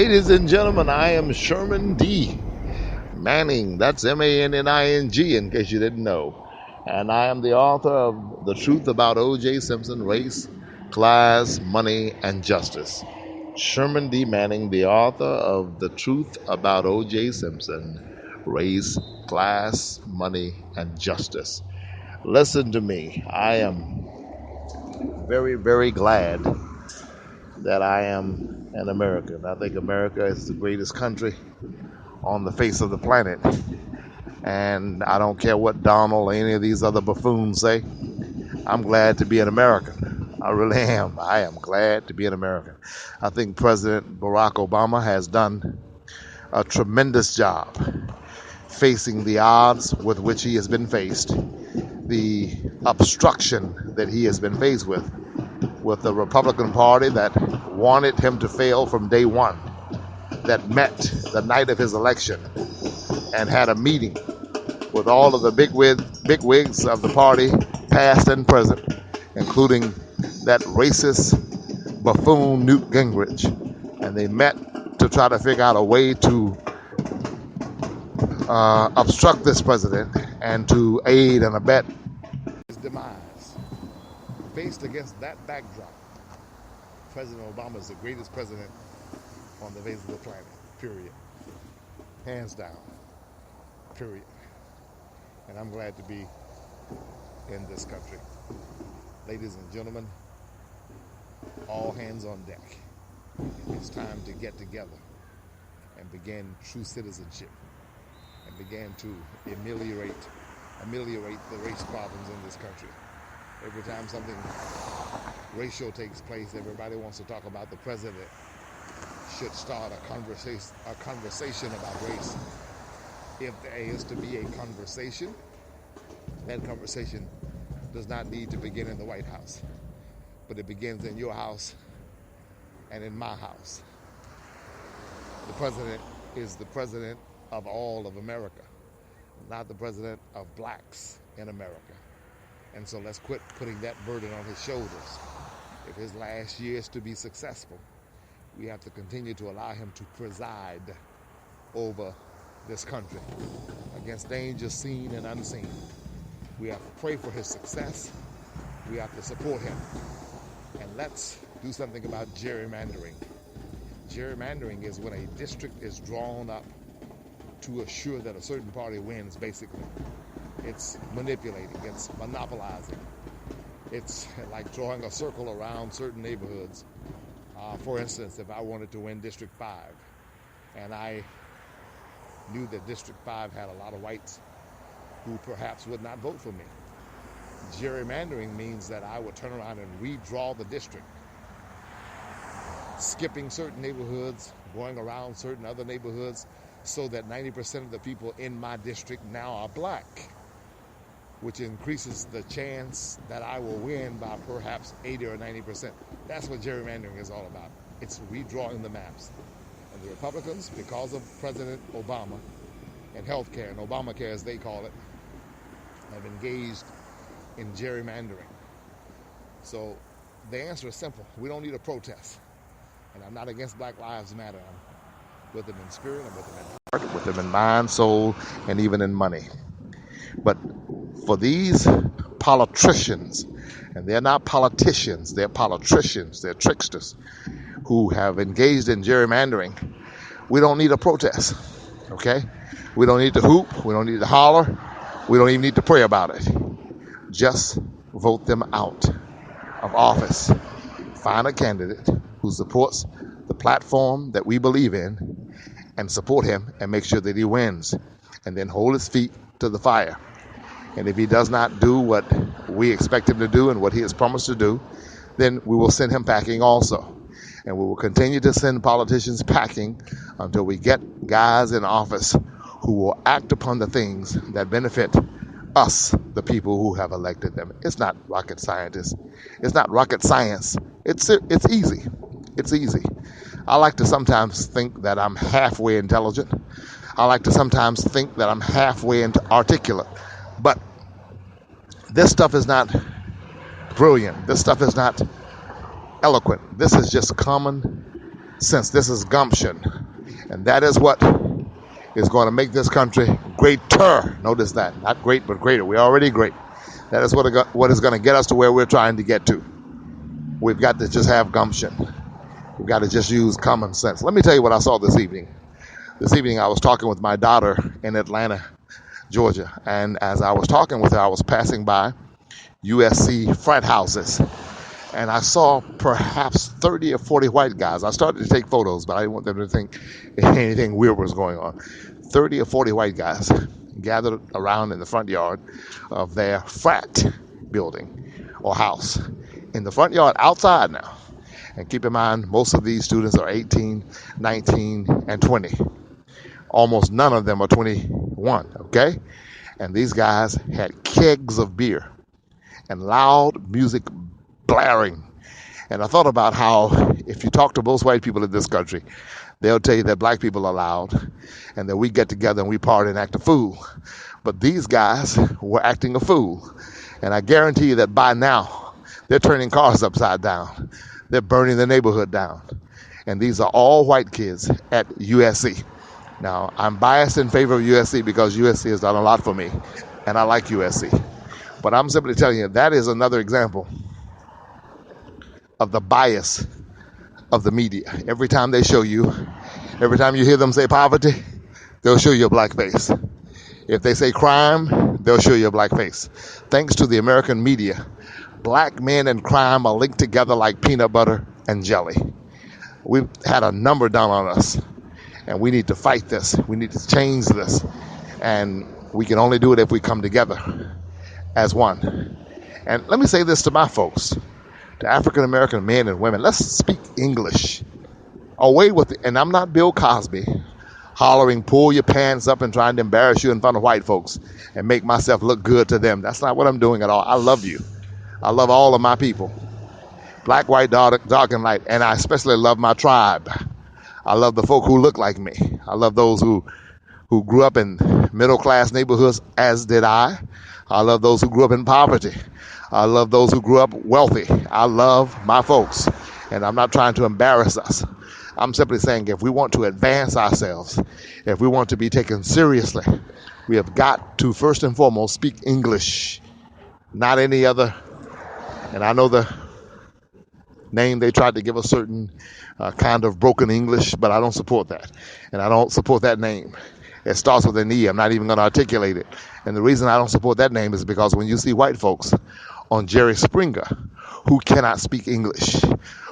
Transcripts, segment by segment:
Ladies and gentlemen, I am Sherman D. Manning. That's Manning, in case you didn't know. And I am the author of The Truth About O.J. Simpson, Race, Class, Money, and Justice. Sherman D. Manning, the author of The Truth About O.J. Simpson, Race, Class, Money, and Justice. Listen to me. I am very, very glad that I am an American. I think America is the greatest country on the face of the planet. And I don't care what Donald or any of these other buffoons say. I'm glad to be an American. I really am. I am glad to be an American. I think President Barack Obama has done a tremendous job facing the odds with which he has been faced, the obstruction that he has been faced with the Republican Party that wanted him to fail from day one, that met the night of his election and had a meeting with all of the bigwigs of the party, past and present, including that racist buffoon Newt Gingrich. And they met to try to figure out a way to obstruct this president and to aid and abet his demise. Faced against that backdrop, President Obama is the greatest president on the face of the planet, period. Hands down, period. And I'm glad to be in this country. Ladies and gentlemen, all hands on deck. It's time to get together and begin true citizenship and begin to ameliorate the race problems in this country. Every time something racial takes place, everybody wants to talk about the president should start a conversation about race. If there is to be a conversation, that conversation does not need to begin in the White House, but it begins in your house and in my house. The president is the president of all of America, not the president of blacks in America. And so let's quit putting that burden on his shoulders. If his last year is to be successful, we have to continue to allow him to preside over this country against dangers seen and unseen. We have to pray for his success. We have to support him. And let's do something about gerrymandering. Gerrymandering is when a district is drawn up to assure that a certain party wins, basically. It's manipulating, it's monopolizing. It's like drawing a circle around certain neighborhoods. For instance, if I wanted to win District 5, and I knew that District 5 had a lot of whites who perhaps would not vote for me. Gerrymandering means that I would turn around and redraw the district, skipping certain neighborhoods, going around certain other neighborhoods, so that 90% of the people in my district now are black, which increases the chance that I will win by perhaps 80 or 90%. That's what gerrymandering is all about. It's redrawing the maps. And the Republicans, because of President Obama and health care, and Obamacare as they call it, have engaged in gerrymandering. So the answer is simple. We don't need a protest. And I'm not against Black Lives Matter. I'm with them in spirit, I'm with them in heart, with them in mind, soul, and even in money. But for these politicians, and they're not politicians, they're politricians, they're tricksters who have engaged in gerrymandering, we don't need a protest, okay? We don't need to hoop, we don't need to holler, we don't even need to pray about it. Just vote them out of office. Find a candidate who supports the platform that we believe in and support him and make sure that he wins, and then hold his feet to the fire. And if he does not do what we expect him to do and what he has promised to do, then we will send him packing also. And we will continue to send politicians packing until we get guys in office who will act upon the things that benefit us, the people who have elected them. It's not rocket scientists. It's not rocket science. It's easy. It's easy. I like to sometimes think that I'm halfway intelligent. I like to sometimes think that I'm halfway articulate. But this stuff is not brilliant. This stuff is not eloquent. This is just common sense. This is gumption. And that is what is going to make this country greater. Notice that. Not great, but greater. We're already great. That is what is going to get us to where we're trying to get to. We've got to just have gumption. We've got to just use common sense. Let me tell you what I saw this evening. This evening I was talking with my daughter in Atlanta, Georgia. And as I was talking with her, I was passing by USC frat houses. And I saw perhaps 30 or 40 white guys. I started to take photos, but I didn't want them to think anything weird was going on. 30 or 40 white guys gathered around in the front yard of their frat building or house. In the front yard, outside now. And keep in mind, most of these students are 18, 19, and 20. Almost none of them are 21, okay? And these guys had kegs of beer and loud music blaring. And I thought about how if you talk to most white people in this country, they'll tell you that black people are loud and that we get together and we party and act a fool. But these guys were acting a fool. And I guarantee you that by now, they're turning cars upside down. They're burning the neighborhood down. And these are all white kids at USC. Now, I'm biased in favor of USC because USC has done a lot for me. And I like USC. But I'm simply telling you, that is another example of the bias of the media. Every time they show you, every time you hear them say poverty, they'll show you a black face. If they say crime, they'll show you a black face. Thanks to the American media, black men and crime are linked together like peanut butter and jelly. We've had a number done on us, and we need to fight this. We need to change this, and we can only do it if we come together as one. And let me say this to my folks, to African-American men and women, let's speak English. Away with it. And I'm not Bill Cosby hollering, pull your pants up and trying to embarrass you in front of white folks and make myself look good to them. That's not what I'm doing at all. I love you. I love all of my people. Black, white, dark and light. And I especially love my tribe. I love the folk who look like me. I love those who grew up in middle-class neighborhoods, as did I. I love those who grew up in poverty. I love those who grew up wealthy. I love my folks, and I'm not trying to embarrass us. I'm simply saying if we want to advance ourselves, if we want to be taken seriously, we have got to first and foremost speak English, not any other. And I know the name they tried to give a certain kind of broken English, but I don't support that. And I don't support that name. It starts with an E. I'm not even going to articulate it. And the reason I don't support that name is because when you see white folks on Jerry Springer who cannot speak English,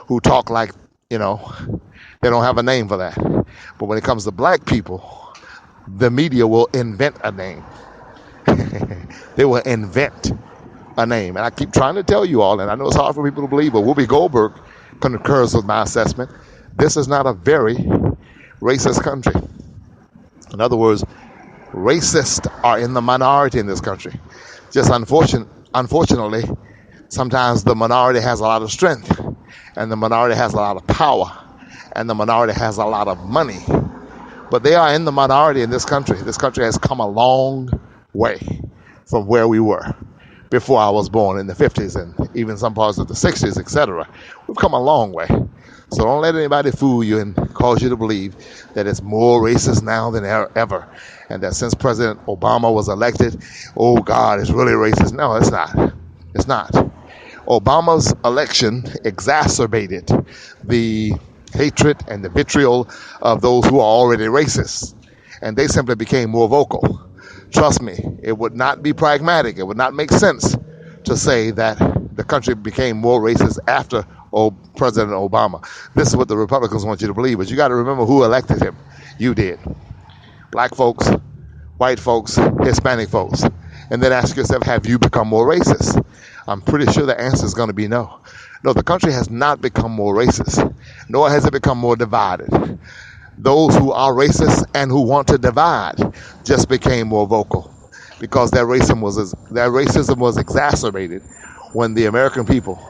who talk like, they don't have a name for that. But when it comes to black people, the media will invent a name. They will invent a name. And I keep trying to tell you all, and I know it's hard for people to believe, but Whoopi Goldberg concurs with my assessment. This is not a very racist country. In other words, racists are in the minority in this country. Just unfortunately, sometimes the minority has a lot of strength, and the minority has a lot of power, and the minority has a lot of money. But they are in the minority in this country. This country has come a long way from where we were before I was born in the 50s and even some parts of the 60s, etc. We've come a long way. So don't let anybody fool you and cause you to believe that it's more racist now than ever. And that since President Obama was elected, oh God, it's really racist. No, it's not. It's not. Obama's election exacerbated the hatred and the vitriol of those who are already racist. And they simply became more vocal. Trust me, it would not be pragmatic. It would not make sense to say that the country became more racist after President Obama. This is what the Republicans want you to believe, but you got to remember who elected him. You did. Black folks, white folks, Hispanic folks. And then ask yourself, have you become more racist? I'm pretty sure the answer is going to be no. No, the country has not become more racist, nor has it become more divided. Those who are racist and who want to divide just became more vocal because their racism was exacerbated when the American people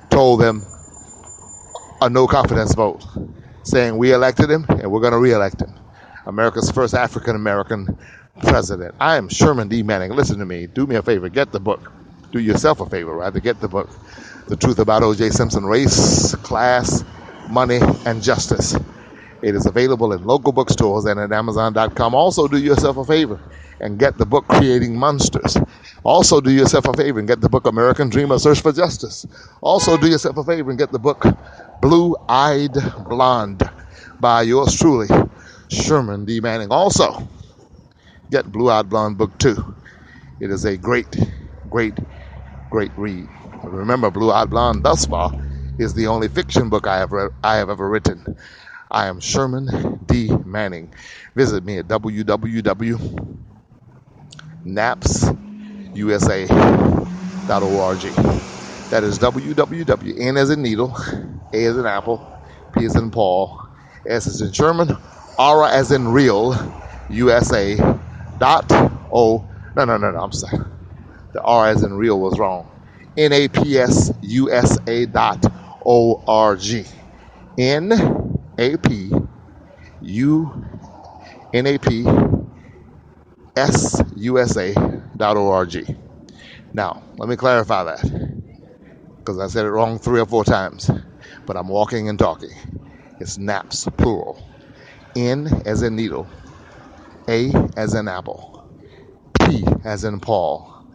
told them a no confidence vote, saying we elected him and we're going to re-elect him. America's first African-American president. I am Sherman D. Manning. Listen to me. Do me a favor. Get the book. Do yourself a favor, rather. Get the book. The Truth About O.J. Simpson, Race, Class, Money, and Justice. It is available in local bookstores and at Amazon.com. Also, do yourself a favor and get the book Creating Monsters. Also, do yourself a favor and get the book American Dreamer, Search for Justice. Also, do yourself a favor and get the book Blue-Eyed Blonde by yours truly, Sherman D. Manning. Also, get Blue-Eyed Blonde Book 2. It is a great, great, great read. Remember, Blue-Eyed Blonde thus far is the only fiction book I have ever written. I am Sherman D. Manning. Visit me at www.napsusa.org. That is www. N as in needle, A as in apple, P as in Paul, S as in Sherman, R as in real, USA. Dot O. No. I'm sorry. The R as in real was wrong. NAPSUSA.org. NAPSUSA.org. Now, let me clarify that because I said it wrong 3 or 4 times, but I'm walking and talking. It's NAPS, plural. N as in needle, A as in apple, P as in Paul,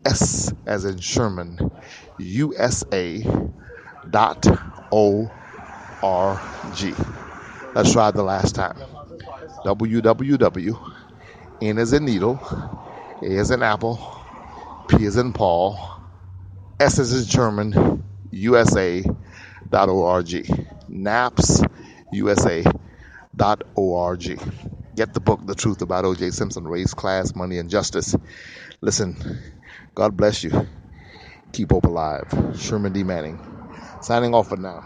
S as in Sherman, USA.org. Let's try it the last time. www. N as in needle, A as in apple, P as in Paul, S as in Sherman, USA.org. NAPSUSA.org. Get the book, The Truth About O.J. Simpson, Race, Class, Money, and Justice. Listen, God bless you. Keep hope alive. Sherman D. Manning. Signing off for now.